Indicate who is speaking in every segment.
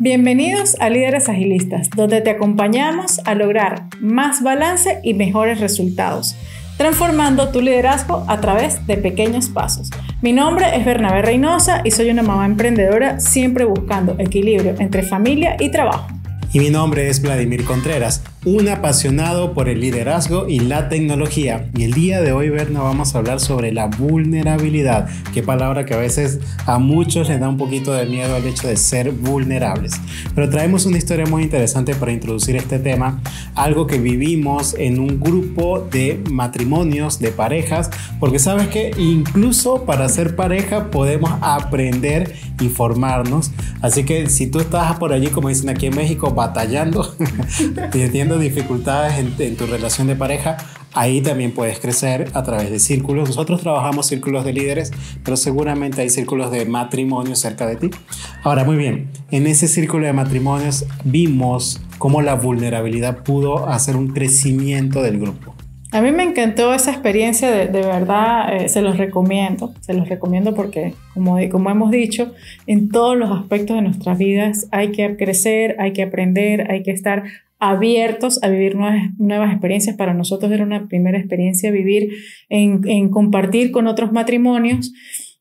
Speaker 1: Bienvenidos a Líderes Agilistas, donde te acompañamos a lograr más balance y mejores resultados, transformando tu liderazgo a través de pequeños pasos. Mi nombre es Bernabé Reynosa y soy una mamá emprendedora siempre buscando equilibrio entre familia y trabajo.
Speaker 2: Y mi nombre es Vladimir Contreras, un apasionado por el liderazgo y la tecnología. Y el día de hoy, Berna, vamos a hablar sobre la vulnerabilidad. Qué palabra que a veces a muchos les da un poquito de miedo al hecho de ser vulnerables. Pero traemos una historia muy interesante para introducir este tema. Algo que vivimos en un grupo de matrimonios, de parejas. Porque sabes que incluso para ser pareja podemos aprender y formarnos. Así que si tú estás por allí, como dicen aquí en México, batallando, teniendo dificultades en tu relación de pareja, ahí también puedes crecer a través de círculos. Nosotros trabajamos círculos de líderes, pero seguramente hay círculos de matrimonio cerca de ti. Ahora, muy bien, en ese círculo de matrimonios vimos cómo la vulnerabilidad pudo hacer un crecimiento del grupo.
Speaker 1: A mí me encantó esa experiencia, de verdad, se los recomiendo porque, como hemos dicho, en todos los aspectos de nuestras vidas hay que crecer, hay que aprender, hay que estar abiertos a vivir nuevas experiencias. Para nosotros era una primera experiencia vivir en compartir con otros matrimonios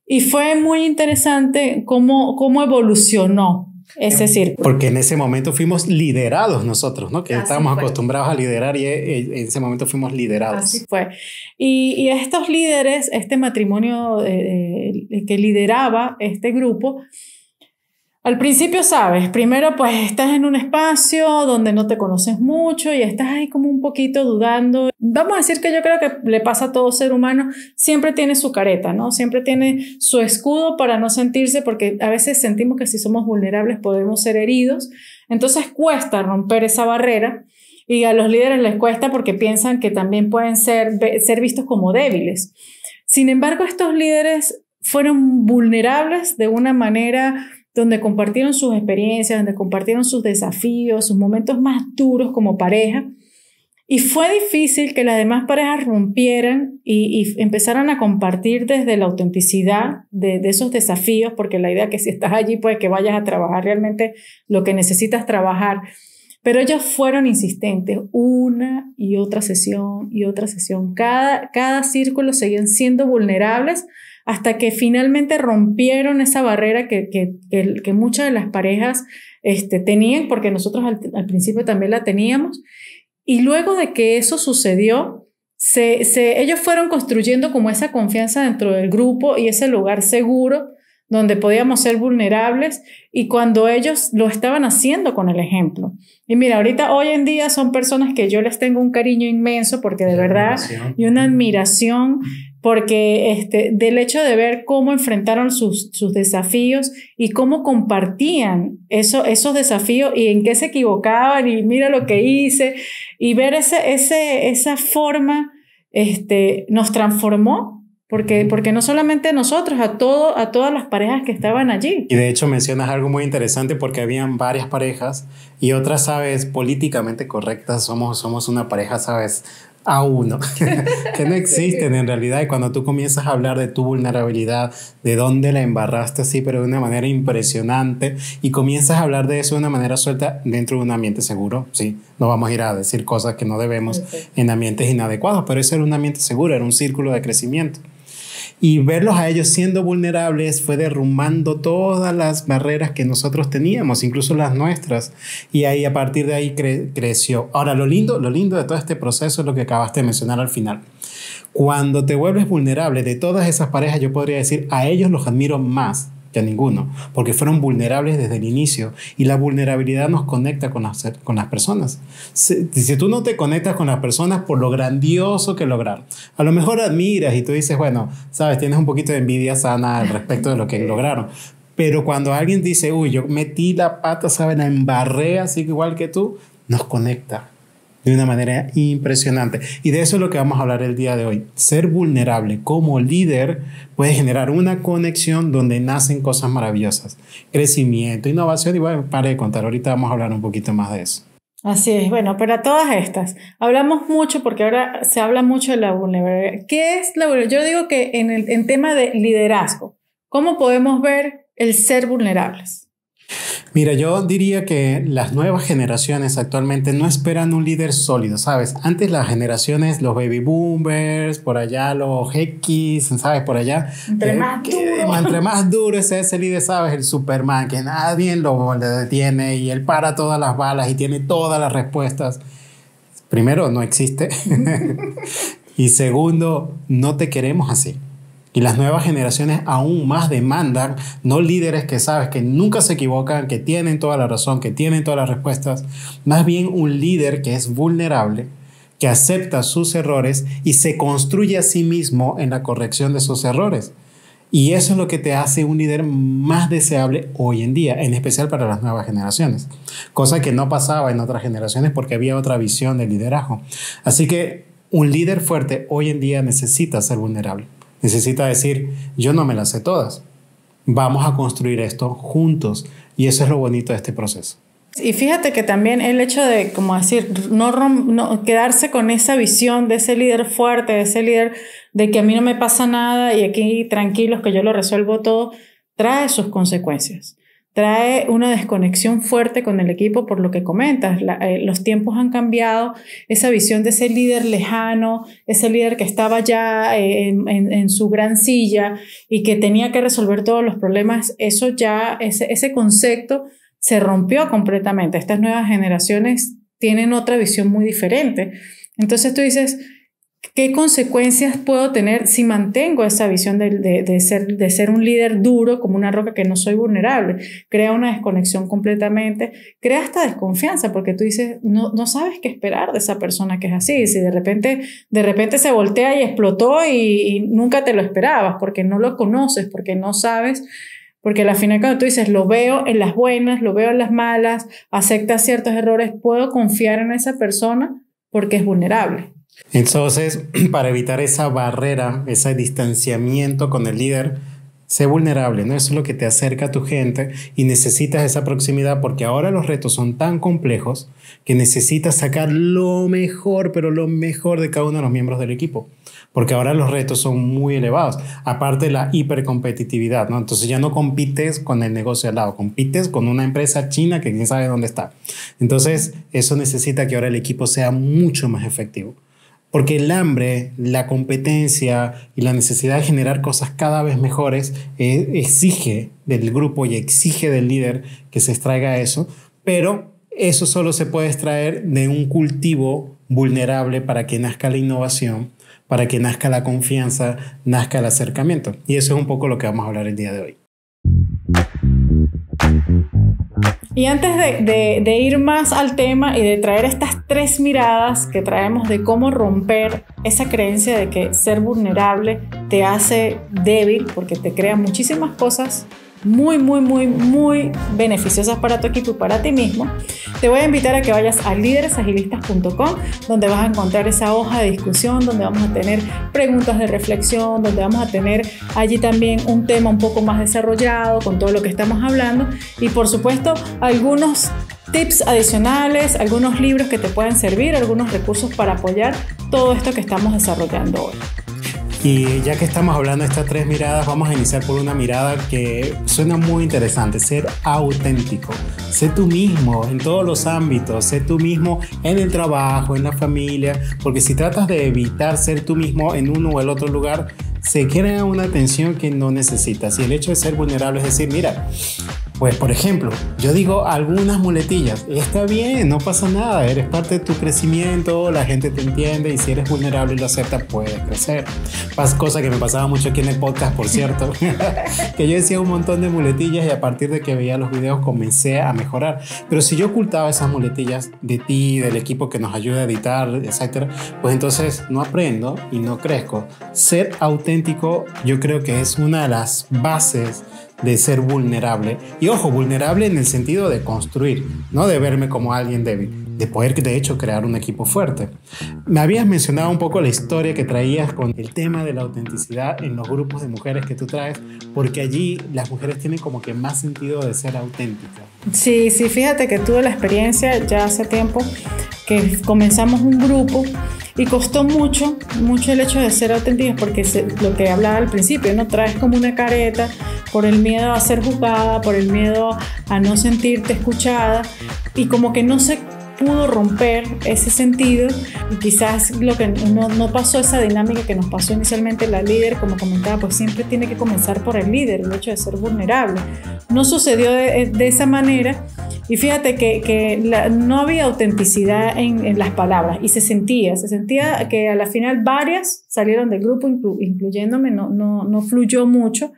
Speaker 1: y fue muy interesante cómo evolucionó. Es decir,
Speaker 2: porque en ese momento fuimos liderados nosotros, ¿no? Que estábamos acostumbrados a liderar y en ese momento fuimos liderados.
Speaker 1: Así fue. Y estos líderes, este matrimonio que lideraba este grupo, al principio, sabes, primero pues estás en un espacio donde no te conoces mucho y estás ahí como un poquito dudando. Vamos a decir que yo creo que le pasa a todo ser humano, siempre tiene su careta, ¿no? Siempre tiene su escudo para no sentirse, porque a veces sentimos que si somos vulnerables podemos ser heridos. Entonces cuesta romper esa barrera y a los líderes les cuesta porque piensan que también pueden ser vistos como débiles. Sin embargo, estos líderes fueron vulnerables de una manera donde compartieron sus experiencias, donde compartieron sus desafíos, sus momentos más duros como pareja. Y fue difícil que las demás parejas rompieran y empezaran a compartir desde la autenticidad de esos desafíos, porque la idea es que si estás allí, pues que vayas a trabajar realmente lo que necesitas trabajar. Pero ellos fueron insistentes, una y otra sesión y otra sesión. Cada círculo seguían siendo vulnerables hasta que finalmente rompieron esa barrera que muchas de las parejas tenían, porque nosotros al principio también la teníamos. Y luego de que eso sucedió, ellos fueron construyendo como esa confianza dentro del grupo y ese lugar seguro donde podíamos ser vulnerables, y cuando ellos lo estaban haciendo con el ejemplo. Y mira, ahorita, hoy en día son personas que yo les tengo un cariño inmenso, porque de verdad, y una admiración, porque del hecho de ver cómo enfrentaron sus desafíos y cómo compartían esos desafíos y en qué se equivocaban y mira lo que hice, y ver esa forma nos transformó. Porque no solamente nosotros, a todas las parejas que estaban allí.
Speaker 2: Y de hecho mencionas algo muy interesante, porque habían varias parejas y otras, sabes, políticamente correctas, somos una pareja, sabes, a uno, que no existen en realidad. Y cuando tú comienzas a hablar de tu vulnerabilidad, de dónde la embarraste así, pero de una manera impresionante, y comienzas a hablar de eso de una manera suelta dentro de un ambiente seguro, sí, no vamos a ir a decir cosas que no debemos en ambientes inadecuados, pero ese era un ambiente seguro, era un círculo de crecimiento. Y verlos a ellos siendo vulnerables fue derrumbando todas las barreras que nosotros teníamos, incluso las nuestras. Y ahí, a partir de ahí creció. Ahora, lo lindo de todo este proceso es lo que acabaste de mencionar al final. Cuando te vuelves vulnerable, de todas esas parejas, yo podría decir, a ellos los admiro más que a ninguno, porque fueron vulnerables desde el inicio, y la vulnerabilidad nos conecta con las personas. Si tú no te conectas con las personas por lo grandioso que lograron, a lo mejor admiras y tú dices, bueno, sabes, tienes un poquito de envidia sana al respecto de lo que lograron, pero cuando alguien dice, uy, yo metí la pata, sabes, la embarré así igual que tú, nos conecta de una manera impresionante. Y de eso es lo que vamos a hablar el día de hoy. Ser vulnerable como líder puede generar una conexión donde nacen cosas maravillosas. Crecimiento, innovación, y bueno, pare de contar. Ahorita vamos a hablar un poquito más de eso.
Speaker 1: Así es. Bueno, pero todas estas, hablamos mucho, porque ahora se habla mucho de la vulnerabilidad. ¿Qué es la vulnerabilidad? Yo digo que en tema de liderazgo, ¿cómo podemos ver el ser vulnerables?
Speaker 2: Mira, yo diría que las nuevas generaciones actualmente no esperan un líder sólido, ¿sabes? Antes las generaciones, los baby boomers, por allá los X, ¿sabes? Por allá. Entre más duro es ese líder, ¿sabes? El Superman, que nadie lo detiene y él para todas las balas y tiene todas las respuestas. Primero, no existe. Y segundo, no te queremos así. Y las nuevas generaciones aún más demandan no líderes que sabes que nunca se equivocan, que tienen toda la razón, que tienen todas las respuestas. Más bien un líder que es vulnerable, que acepta sus errores y se construye a sí mismo en la corrección de sus errores. Y eso es lo que te hace un líder más deseable hoy en día, en especial para las nuevas generaciones. Cosa que no pasaba en otras generaciones porque había otra visión del liderazgo. Así que un líder fuerte hoy en día necesita ser vulnerable. Necesita decir, yo no me las sé todas. Vamos a construir esto juntos. Y eso es lo bonito de este proceso.
Speaker 1: Y fíjate que también el hecho de, como decir, no quedarse con esa visión de ese líder fuerte, de ese líder de que a mí no me pasa nada y aquí tranquilos que yo lo resuelvo todo, trae sus consecuencias. Trae una desconexión fuerte con el equipo por lo que comentas. Los tiempos han cambiado, esa visión de ese líder lejano, ese líder que estaba ya en su gran silla y que tenía que resolver todos los problemas, eso ya, ese concepto se rompió completamente. Estas nuevas generaciones tienen otra visión muy diferente. Entonces tú dices, ¿qué consecuencias puedo tener si mantengo esa visión de ser un líder duro como una roca, que no soy vulnerable? Crea una desconexión completamente, crea hasta desconfianza porque tú dices, no sabes qué esperar de esa persona que es así. Si de repente se voltea y explotó y nunca te lo esperabas porque no lo conoces, porque no sabes. Porque al final cuando tú dices, lo veo en las buenas, lo veo en las malas, acepta ciertos errores, puedo confiar en esa persona porque es vulnerable.
Speaker 2: Entonces, para evitar esa barrera, ese distanciamiento con el líder, sé vulnerable, ¿no? Eso es lo que te acerca a tu gente y necesitas esa proximidad porque ahora los retos son tan complejos que necesitas sacar lo mejor, pero lo mejor de cada uno de los miembros del equipo. Porque ahora los retos son muy elevados, aparte de la hipercompetitividad, ¿no? Entonces ya no compites con el negocio al lado, compites con una empresa china que quién sabe dónde está. Entonces eso necesita que ahora el equipo sea mucho más efectivo. Porque el hambre, la competencia y la necesidad de generar cosas cada vez mejores exige del grupo y exige del líder que se extraiga eso, pero eso solo se puede extraer de un cultivo vulnerable para que nazca la innovación, para que nazca la confianza, nazca el acercamiento. Y eso es un poco lo que vamos a hablar el día de hoy.
Speaker 1: Y antes de ir más al tema y de traer estas 3 miradas que traemos de cómo romper esa creencia de que ser vulnerable te hace débil, porque te crea muchísimas cosas muy beneficiosas para tu equipo y para ti mismo, te voy a invitar a que vayas a líderesagilistas.com, donde vas a encontrar esa hoja de discusión, donde vamos a tener preguntas de reflexión, donde vamos a tener allí también un tema un poco más desarrollado con todo lo que estamos hablando y por supuesto algunos tips adicionales, algunos libros que te pueden servir, algunos recursos para apoyar todo esto que estamos desarrollando hoy.
Speaker 2: Y ya que estamos hablando de estas 3 miradas, vamos a iniciar por una mirada que suena muy interesante: ser auténtico. Sé tú mismo en todos los ámbitos, sé tú mismo en el trabajo, en la familia, porque si tratas de evitar ser tú mismo en uno o el otro lugar, se crea una tensión que no necesitas. Y el hecho de ser vulnerable es decir, mira, pues por ejemplo, yo digo algunas muletillas, está bien, no pasa nada, eres parte de tu crecimiento, la gente te entiende y si eres vulnerable y lo aceptas, puedes crecer. Cosa que me pasaba mucho aquí en el podcast, por cierto, que yo decía un montón de muletillas y a partir de que veía los videos comencé a mejorar. Pero si yo ocultaba esas muletillas de ti, del equipo que nos ayuda a editar, etcétera, pues entonces no aprendo y no crezco. Ser auténtico yo creo que es una de las bases de ser vulnerable. Y ojo, vulnerable en el sentido de construir, no de verme como alguien débil, de poder de hecho crear un equipo fuerte. Me habías mencionado un poco la historia que traías con el tema de la autenticidad en los grupos de mujeres que tú traes, porque allí las mujeres tienen como que más sentido de ser auténticas.
Speaker 1: Sí, fíjate que tuve la experiencia ya hace tiempo que comenzamos un grupo y costó mucho el hecho de ser auténticas porque lo que hablaba al principio, ¿no? Traes como una careta, por el miedo a ser juzgada, por el miedo a no sentirte escuchada, y como que no se pudo romper ese sentido, y quizás lo que no pasó esa dinámica que nos pasó inicialmente la líder, como comentaba, pues siempre tiene que comenzar por el líder, el hecho de ser vulnerable. No sucedió de esa manera, y fíjate que no había autenticidad en las palabras, y se sentía que a la final varias salieron del grupo, incluyéndome, no fluyó mucho.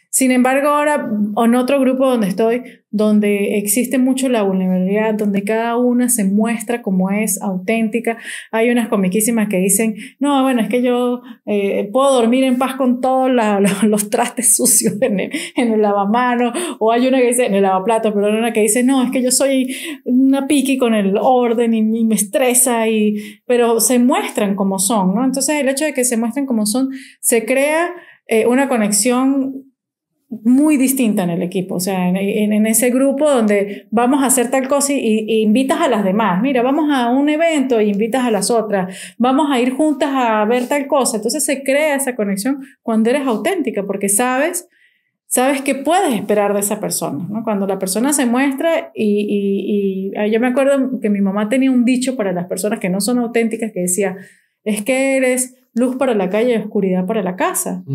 Speaker 1: Sin embargo, ahora en otro grupo donde estoy, donde existe mucho la vulnerabilidad, donde cada una se muestra como es, auténtica. Hay unas comiquísimas que dicen, no, bueno, es que yo puedo dormir en paz con todos los trastes sucios en el lavamanos, o hay una que dice, en el lavaplatos, pero hay una que dice, no, es que yo soy una piqui con el orden y me estresa, pero se muestran como son, ¿no? Entonces el hecho de que se muestren como son, se crea una conexión muy distinta en el equipo, o sea, en ese grupo donde vamos a hacer tal cosa y invitas a las demás, mira, vamos a un evento y invitas a las otras, vamos a ir juntas a ver tal cosa. Entonces se crea esa conexión cuando eres auténtica, porque sabes qué puedes esperar de esa persona, ¿no? Cuando la persona se muestra y yo me acuerdo que mi mamá tenía un dicho para las personas que no son auténticas que decía, es que eres luz para la calle y oscuridad para la casa,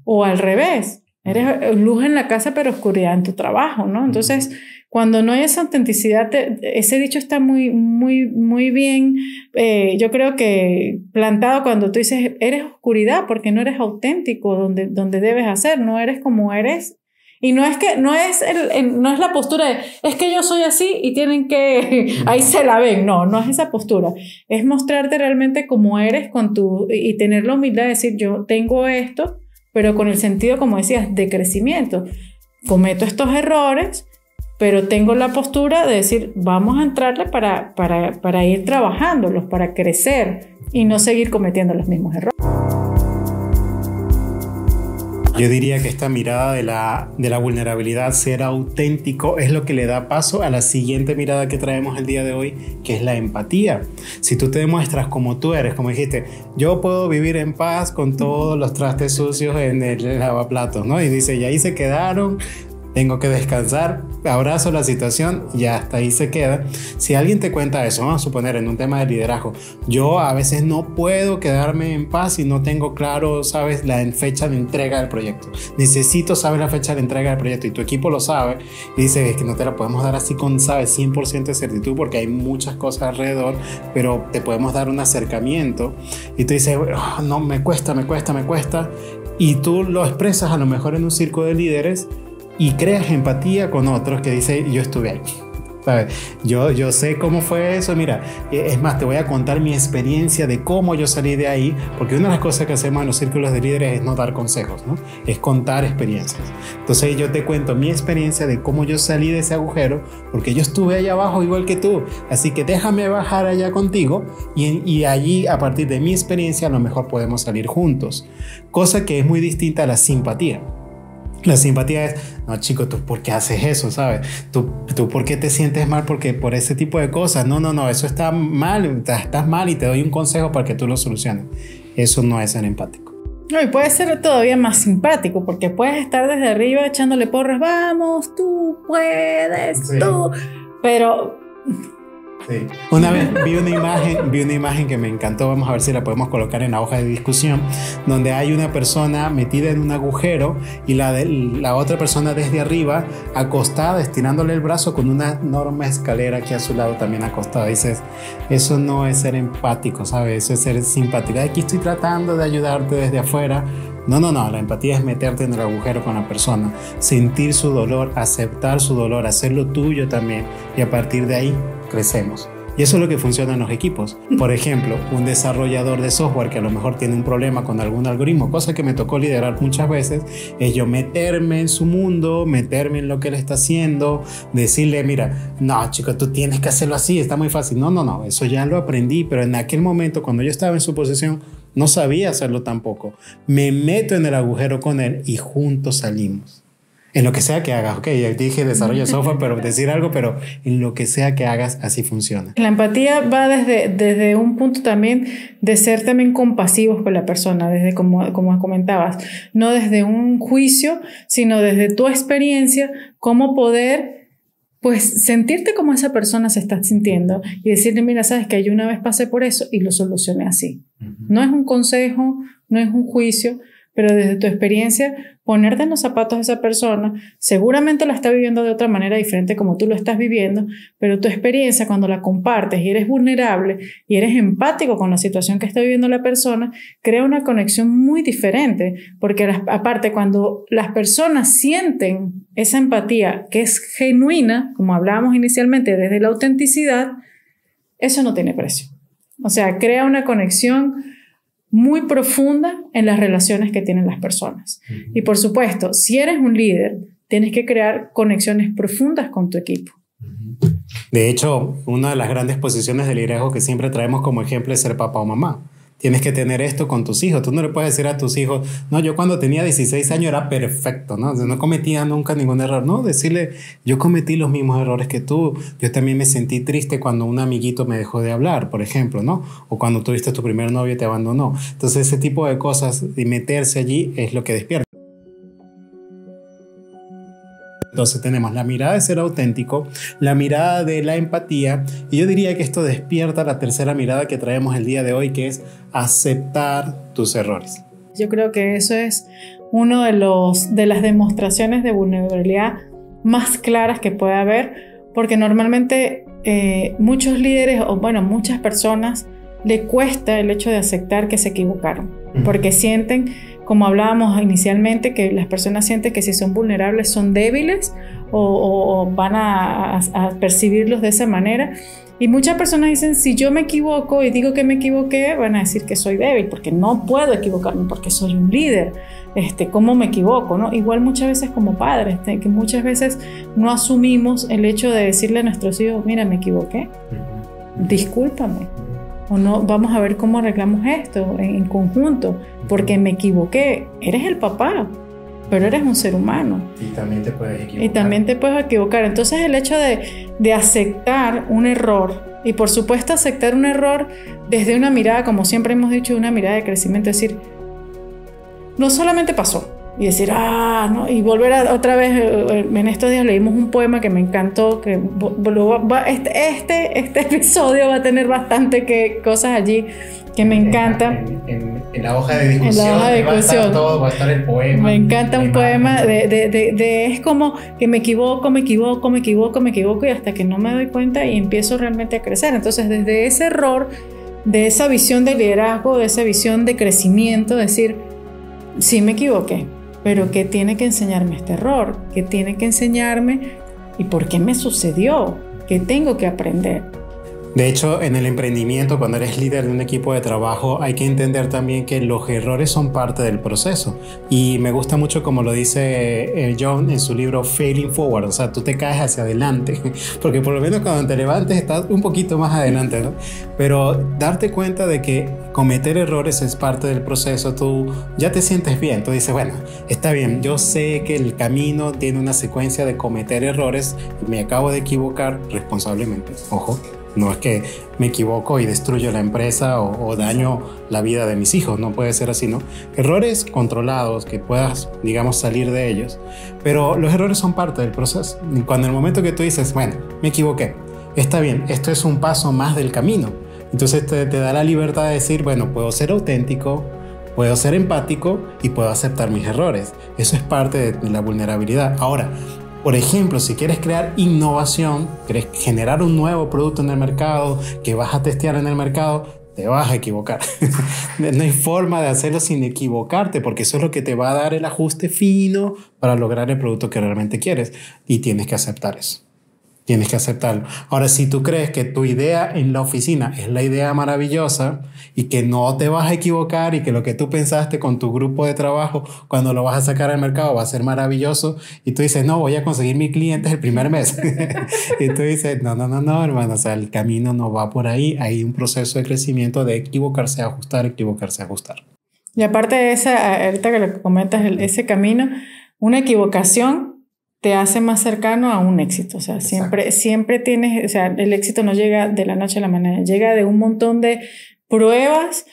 Speaker 1: o al revés. Eres luz en la casa pero oscuridad en tu trabajo, ¿no? Entonces, cuando no hay esa autenticidad, ese dicho está muy, muy, muy bien, yo creo que plantado cuando tú dices, eres oscuridad porque no eres auténtico donde debes hacer, no eres como eres. Y no es la postura de, es que yo soy así y tienen que, ahí se la ven. No es esa postura. Es mostrarte realmente como eres y tener la humildad de decir, yo tengo esto, pero con el sentido, como decías, de crecimiento. Cometo estos errores, pero tengo la postura de decir, vamos a entrarle para ir trabajándolos, para crecer y no seguir cometiendo los mismos errores.
Speaker 2: Yo diría que esta mirada de la vulnerabilidad, ser auténtico, es lo que le da paso a la siguiente mirada que traemos el día de hoy, que es la empatía. Si tú te demuestras como tú eres, como dijiste, yo puedo vivir en paz con todos los trastes sucios en el lavaplatos, ¿no? Y dice, y ahí se quedaron, tengo que descansar, abrazo la situación y hasta ahí se queda. Si alguien te cuenta eso, vamos a suponer en un tema de liderazgo, yo a veces no puedo quedarme en paz si no tengo claro, sabes, la fecha de entrega del proyecto. Necesito saber la fecha de entrega del proyecto y tu equipo lo sabe y dice, es que no te la podemos dar así con, sabes, 100% de certitud porque hay muchas cosas alrededor, pero te podemos dar un acercamiento y tú dices, oh, no, me cuesta y tú lo expresas a lo mejor en un círculo de líderes y creas empatía con otros que dicen, yo estuve ahí, ¿sabes? Yo sé cómo fue eso, mira, es más, te voy a contar mi experiencia de cómo yo salí de ahí, porque una de las cosas que hacemos en los círculos de líderes es no dar consejos, ¿no? Es contar experiencias. Entonces yo te cuento mi experiencia de cómo yo salí de ese agujero, porque yo estuve allá abajo igual que tú, así que déjame bajar allá contigo y allí, a partir de mi experiencia, a lo mejor podemos salir juntos, cosa que es muy distinta a la simpatía. La simpatía es, no chico, ¿tú por qué haces eso? ¿Sabes? ¿Tú por qué te sientes mal porque por ese tipo de cosas? No, eso está mal, estás mal y te doy un consejo para que tú lo soluciones. Eso no es ser empático.
Speaker 1: No, y puede ser todavía más simpático porque puedes estar desde arriba echándole porras, vamos, tú puedes, sí. Tú, pero...
Speaker 2: Sí. Una vez vi una imagen que me encantó, vamos a ver si la podemos colocar en la hoja de discusión, donde hay una persona metida en un agujero y la otra persona desde arriba acostada, estirándole el brazo con una enorme escalera aquí a su lado también acostada. Dices, eso no es ser empático, ¿sabes? Eso es ser simpático. Aquí estoy tratando de ayudarte desde afuera. No, la empatía es meterte en el agujero con la persona, sentir su dolor, aceptar su dolor, hacerlo tuyo también y a partir de ahí crecemos. Y eso es lo que funciona en los equipos. Por ejemplo, un desarrollador de software que a lo mejor tiene un problema con algún algoritmo, cosa que me tocó liderar muchas veces, es yo meterme en su mundo, meterme en lo que él está haciendo, decirle, mira, no chico, tú tienes que hacerlo así, está muy fácil. No, eso ya lo aprendí, pero en aquel momento cuando yo estaba en su posición no sabía hacerlo tampoco. Me meto en el agujero con él y juntos salimos. En lo que sea que hagas, ok, ya dije desarrollo de software, pero decir algo, pero en lo que sea que hagas, así funciona.
Speaker 1: La empatía va desde un punto también de ser también compasivos con la persona, desde como comentabas, no desde un juicio, sino desde tu experiencia, cómo poder pues sentirte como esa persona se está sintiendo y decirle, mira, sabes que yo una vez pasé por eso y lo solucioné así. No es un consejo, no es un juicio, pero desde tu experiencia, ponerte en los zapatos de esa persona, seguramente la está viviendo de otra manera diferente como tú lo estás viviendo, pero tu experiencia cuando la compartes y eres vulnerable y eres empático con la situación que está viviendo la persona, crea una conexión muy diferente, porque aparte cuando las personas sienten esa empatía que es genuina, como hablábamos inicialmente, desde la autenticidad, eso no tiene precio. O sea, crea una conexión muy profunda en las relaciones que tienen las personas. Y por supuesto, si eres un líder, tienes que crear conexiones profundas con tu equipo.
Speaker 2: De hecho, una de las grandes posiciones de liderazgo que siempre traemos como ejemplo es ser papá o mamá. Tienes que tener esto con tus hijos. Tú no le puedes decir a tus hijos, no, yo cuando tenía 16 años era perfecto, ¿no? No cometía nunca ningún error. No, decirle, yo cometí los mismos errores que tú. Yo también me sentí triste cuando un amiguito me dejó de hablar, por ejemplo, ¿no? O cuando tuviste tu primer novio y te abandonó. Entonces, ese tipo de cosas y meterse allí es lo que despierta. Entonces tenemos la mirada de ser auténtico, la mirada de la empatía, y yo diría que esto despierta la tercera mirada que traemos el día de hoy, que es aceptar tus errores.
Speaker 1: Yo creo que eso es uno de las demostraciones de vulnerabilidad más claras que puede haber, porque normalmente muchos líderes o bueno, muchas personas le cuesta el hecho de aceptar que se equivocaron, porque sienten, como hablábamos inicialmente, que las personas sienten que si son vulnerables son débiles o van a percibirlos de esa manera. Y muchas personas dicen, si yo me equivoco y digo que me equivoqué, van a decir que soy débil, porque no puedo equivocarme, porque soy un líder. ¿Cómo me equivoco, no? Igual muchas veces como padres, que muchas veces no asumimos el hecho de decirle a nuestros hijos, mira, me equivoqué, discúlpame. O no, vamos a ver cómo arreglamos esto en conjunto, porque me equivoqué. Eres el papá, pero eres un ser humano.
Speaker 2: Y también te puedes equivocar.
Speaker 1: Entonces el hecho de aceptar un error, y por supuesto aceptar un error desde una mirada, como siempre hemos dicho, una mirada de crecimiento, es decir, no solamente pasó, y decir, no, y volver otra vez. En estos días leímos un poema que me encantó, que este episodio va a tener bastante cosas allí que me encantan.
Speaker 2: En la hoja de discusión, va a estar todo, va a estar el poema.
Speaker 1: Me encanta un poema es como que me equivoco y hasta que no me doy cuenta y empiezo realmente a crecer. Entonces desde ese error, de esa visión de liderazgo, de esa visión de crecimiento, decir, sí me equivoqué, pero ¿qué tiene que enseñarme este error? ¿Qué tiene que enseñarme? ¿Y por qué me sucedió? ¿Qué tengo que aprender?
Speaker 2: De hecho, en el emprendimiento, cuando eres líder de un equipo de trabajo, hay que entender también que los errores son parte del proceso. Y me gusta mucho como lo dice John en su libro Failing Forward. O sea, tú te caes hacia adelante, porque por lo menos cuando te levantes estás un poquito más adelante, ¿no? Pero darte cuenta de que cometer errores es parte del proceso, tú ya te sientes bien. Tú dices, bueno, está bien, yo sé que el camino tiene una secuencia de cometer errores y me acabo de equivocar responsablemente. Ojo. No es que me equivoco y destruyo la empresa o daño la vida de mis hijos, no puede ser así, ¿no? Errores controlados, que puedas, digamos, salir de ellos. Pero los errores son parte del proceso. Y cuando en el momento que tú dices, bueno, me equivoqué, está bien, esto es un paso más del camino. Entonces te da la libertad de decir, bueno, puedo ser auténtico, puedo ser empático y puedo aceptar mis errores. Eso es parte de la vulnerabilidad. Ahora, por ejemplo, si quieres crear innovación, quieres generar un nuevo producto en el mercado que vas a testear en el mercado, te vas a equivocar. No hay forma de hacerlo sin equivocarte, porque eso es lo que te va a dar el ajuste fino para lograr el producto que realmente quieres. Y tienes que aceptar eso. Tienes que aceptarlo. Ahora, si tú crees que tu idea en la oficina es la idea maravillosa y que no te vas a equivocar y que lo que tú pensaste con tu grupo de trabajo cuando lo vas a sacar al mercado va a ser maravilloso y tú dices, no, voy a conseguir 1,000 clientes el primer mes. Y tú dices, no, hermano, o sea, el camino no va por ahí. Hay un proceso de crecimiento de equivocarse, ajustar. Y
Speaker 1: aparte de esa, ahorita que lo comentas, ese camino, una equivocación te hace más cercano a un éxito. O sea, siempre tienes, o sea, el éxito no llega de la noche a la mañana, llega de un montón de pruebas,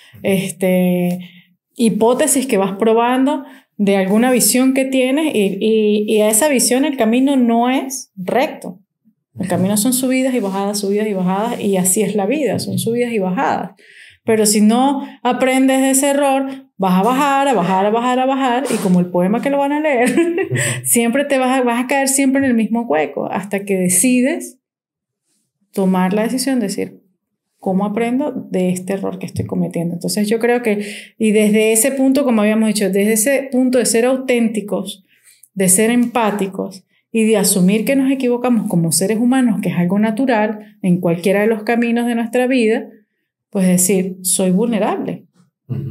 Speaker 1: hipótesis que vas probando, de alguna visión que tienes, y a esa visión el camino no es recto. El camino son subidas y bajadas, y así es la vida, son subidas y bajadas. Pero si no aprendes de ese error, vas a bajar, y como el poema que lo van a leer, siempre vas a caer siempre en el mismo hueco, hasta que decides tomar la decisión de decir, ¿cómo aprendo de este error que estoy cometiendo? Entonces yo creo que, y desde ese punto, como habíamos dicho, desde ese punto de ser auténticos, de ser empáticos, y de asumir que nos equivocamos como seres humanos, que es algo natural en cualquiera de los caminos de nuestra vida, pues decir, soy vulnerable.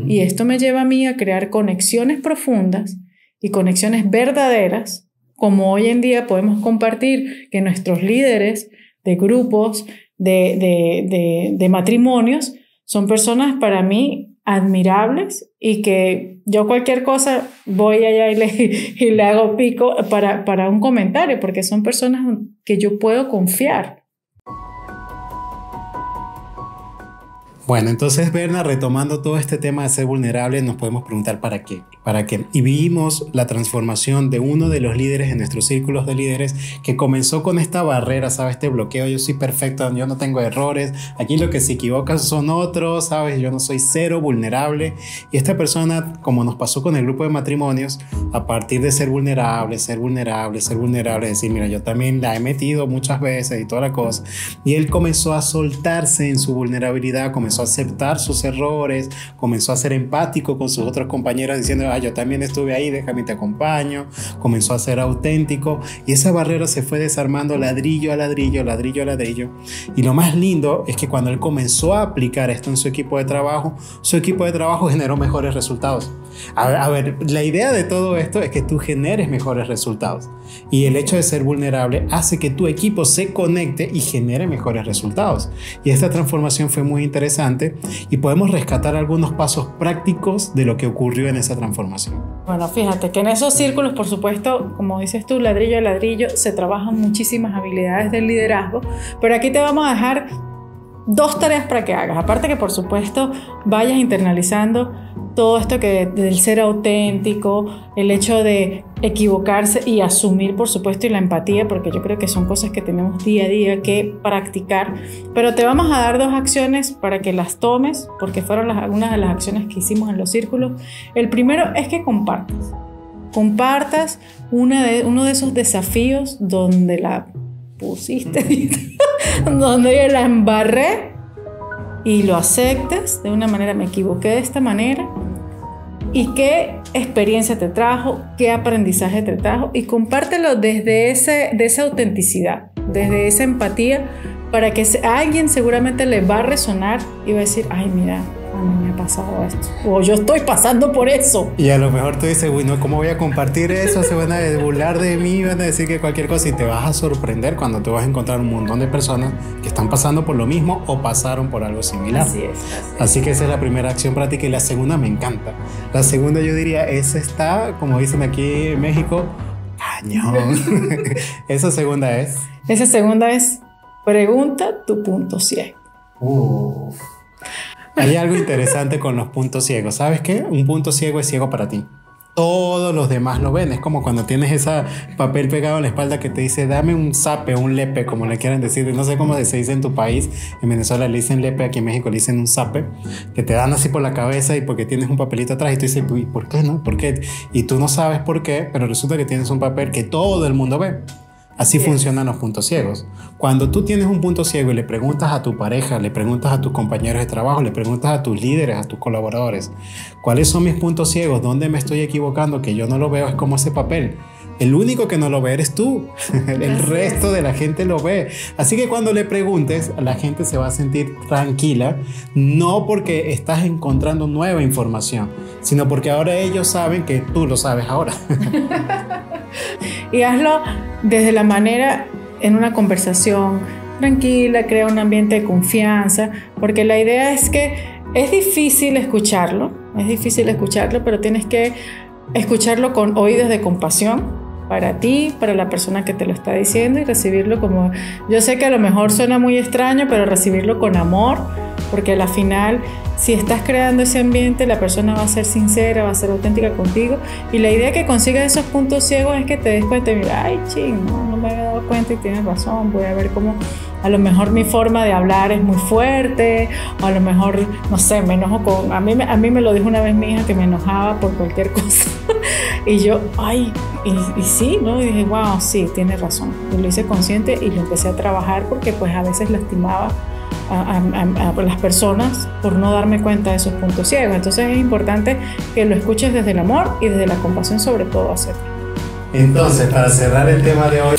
Speaker 1: Y esto me lleva a mí a crear conexiones profundas y conexiones verdaderas, como hoy en día podemos compartir que nuestros líderes de grupos, de matrimonios, son personas para mí admirables, y que yo cualquier cosa voy allá y le hago pico para un comentario, porque son personas que yo puedo confiar.
Speaker 2: Bueno, entonces, Berna, retomando todo este tema de ser vulnerable, nos podemos preguntar ¿para qué? ¿Para qué? Y vimos la transformación de uno de los líderes en nuestros círculos de líderes, que comenzó con esta barrera, ¿sabes? Este bloqueo, yo soy perfecto, yo no tengo errores, aquí lo que se equivocan son otros, ¿sabes? Yo no soy cero vulnerable. Y esta persona, como nos pasó con el grupo de matrimonios, a partir de ser vulnerable, decir, mira, yo también la he metido muchas veces y toda la cosa. Y él comenzó a soltarse en su vulnerabilidad, comenzó a aceptar sus errores, comenzó a ser empático con sus otros compañeros, diciendo, yo también estuve ahí, déjame te acompaño. Comenzó a ser auténtico, y esa barrera se fue desarmando ladrillo a ladrillo. Y lo más lindo es que cuando él comenzó a aplicar esto en su equipo de trabajo generó mejores resultados. A ver, la idea de todo esto es que tú generes mejores resultados, y el hecho de ser vulnerable hace que tu equipo se conecte y genere mejores resultados. Y esta transformación fue muy interesante, y podemos rescatar algunos pasos prácticos de lo que ocurrió en esa transformación.
Speaker 1: Bueno, fíjate que en esos círculos, por supuesto, como dices tú, ladrillo a ladrillo, se trabajan muchísimas habilidades del liderazgo, pero aquí te vamos a dejar 2 tareas para que hagas. Aparte que, por supuesto, vayas internalizando todo esto del ser auténtico, el hecho de equivocarse y asumir, por supuesto, y la empatía, porque yo creo que son cosas que tenemos día a día que practicar. Pero te vamos a dar 2 acciones para que las tomes, porque fueron algunas de las acciones que hicimos en los círculos. El primero es que compartas uno de esos desafíos donde la pusiste, donde yo la embarré, y lo aceptes de una manera, me equivoqué de esta manera, y qué experiencia te trajo, qué aprendizaje te trajo, y compártelo desde esa autenticidad, desde esa empatía, para que a alguien seguramente le va a resonar y va a decir, ay, mira, a mí me ha pasado esto, o yo estoy pasando por eso.
Speaker 2: Y a lo mejor tú dices, uy, no, ¿cómo voy a compartir eso? Se van a burlar de mí, van a decir que cualquier cosa, y te vas a sorprender cuando te vas a encontrar un montón de personas que están pasando por lo mismo o pasaron por algo similar.
Speaker 1: Así es.
Speaker 2: Así que esa es la primera acción práctica, y la segunda me encanta. La segunda, yo diría, esa está, como dicen aquí en México, cañón. Esa segunda es,
Speaker 1: pregunta tu punto ciego.
Speaker 2: Hay algo interesante con los puntos ciegos. ¿Sabes qué? Un punto ciego es ciego para ti. Todos los demás lo ven. Es como cuando tienes ese papel pegado en la espalda que te dice, dame un zape, un lepe, como le quieran decir. No sé cómo se dice en tu país. En Venezuela le dicen lepe, aquí en México le dicen un zape, que te dan así por la cabeza y porque tienes un papelito atrás, y tú dices, ¿por qué no? ¿Por qué? Y tú no sabes por qué, pero resulta que tienes un papel que todo el mundo ve. Así funcionan los puntos ciegos. Cuando tú tienes un punto ciego y le preguntas a tu pareja, le preguntas a tus compañeros de trabajo, le preguntas a tus líderes, a tus colaboradores, ¿cuáles son mis puntos ciegos? ¿Dónde me estoy equivocando? Que yo no lo veo, es como ese papel. El único que no lo ve eres tú. El resto de la gente lo ve. Así que cuando le preguntes, la gente se va a sentir tranquila, no porque estás encontrando nueva información, sino porque ahora ellos saben que tú lo sabes ahora.
Speaker 1: Y hazlo desde la manera, en una conversación tranquila, crea un ambiente de confianza, porque la idea es que es difícil escucharlo, pero tienes que escucharlo con oídos de compasión, para ti, para la persona que te lo está diciendo, y recibirlo como, yo sé que a lo mejor suena muy extraño, pero recibirlo con amor, porque al final, si estás creando ese ambiente, la persona va a ser sincera, va a ser auténtica contigo, y la idea que consigas esos puntos ciegos es que te des cuenta y mira, ay ching, no me había dado cuenta y tienes razón, voy a ver cómo a lo mejor mi forma de hablar es muy fuerte, o a lo mejor, no sé, me enojo con, a mí me lo dijo una vez mi hija que me enojaba por cualquier cosa, y yo, ay, y sí, ¿no? Y dije, wow, sí, tienes razón, yo lo hice consciente y lo empecé a trabajar porque pues a veces lastimaba a las personas por no darme cuenta de esos puntos ciegos. Entonces es importante que lo escuches desde el amor y desde la compasión, sobre todo hacia ti.
Speaker 2: Entonces, para cerrar el tema de hoy,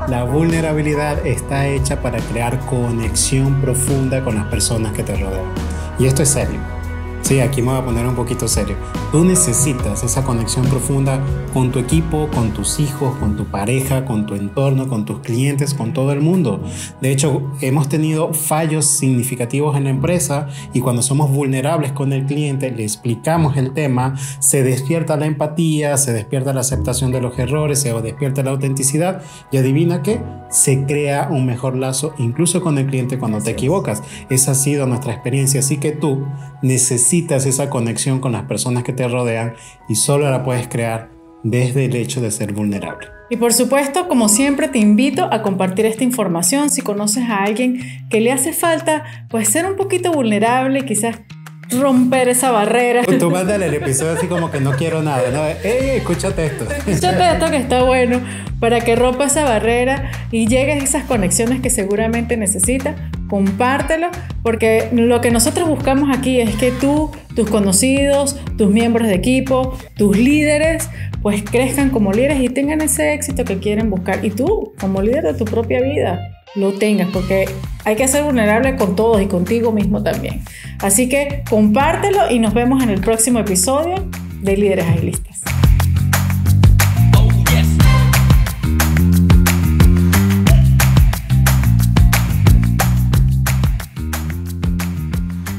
Speaker 2: la vulnerabilidad está hecha para crear conexión profunda con las personas que te rodean. Y esto es serio. Sí, aquí me voy a poner un poquito serio. Tú necesitas esa conexión profunda con tu equipo, con tus hijos, con tu pareja, con tu entorno, con tus clientes, con todo el mundo. De hecho, hemos tenido fallos significativos en la empresa y cuando somos vulnerables con el cliente, le explicamos el tema, se despierta la empatía, se despierta la aceptación de los errores, se despierta la autenticidad y adivina qué, se crea un mejor lazo incluso con el cliente cuando te equivocas. Esa ha sido nuestra experiencia, así que tú necesitas esa conexión con las personas que te rodean y solo la puedes crear desde el hecho de ser vulnerable.
Speaker 1: Y por supuesto, como siempre, te invito a compartir esta información si conoces a alguien que le hace falta pues ser un poquito vulnerable, quizás romper esa barrera.
Speaker 2: Tú mándale el episodio así como que no quiero nada, ¿no? ¡Ey, escúchate esto!
Speaker 1: Escúchate esto que está bueno, para que rompa esa barrera y llegues a esas conexiones que seguramente necesitas. Compártelo, porque lo que nosotros buscamos aquí es que tú, tus conocidos, tus miembros de equipo, tus líderes, pues crezcan como líderes y tengan ese éxito que quieren buscar. Y tú, como líder de tu propia vida, lo tengas, porque hay que ser vulnerable con todos y contigo mismo también. Así que compártelo y nos vemos en el próximo episodio de Líderes Agilistas.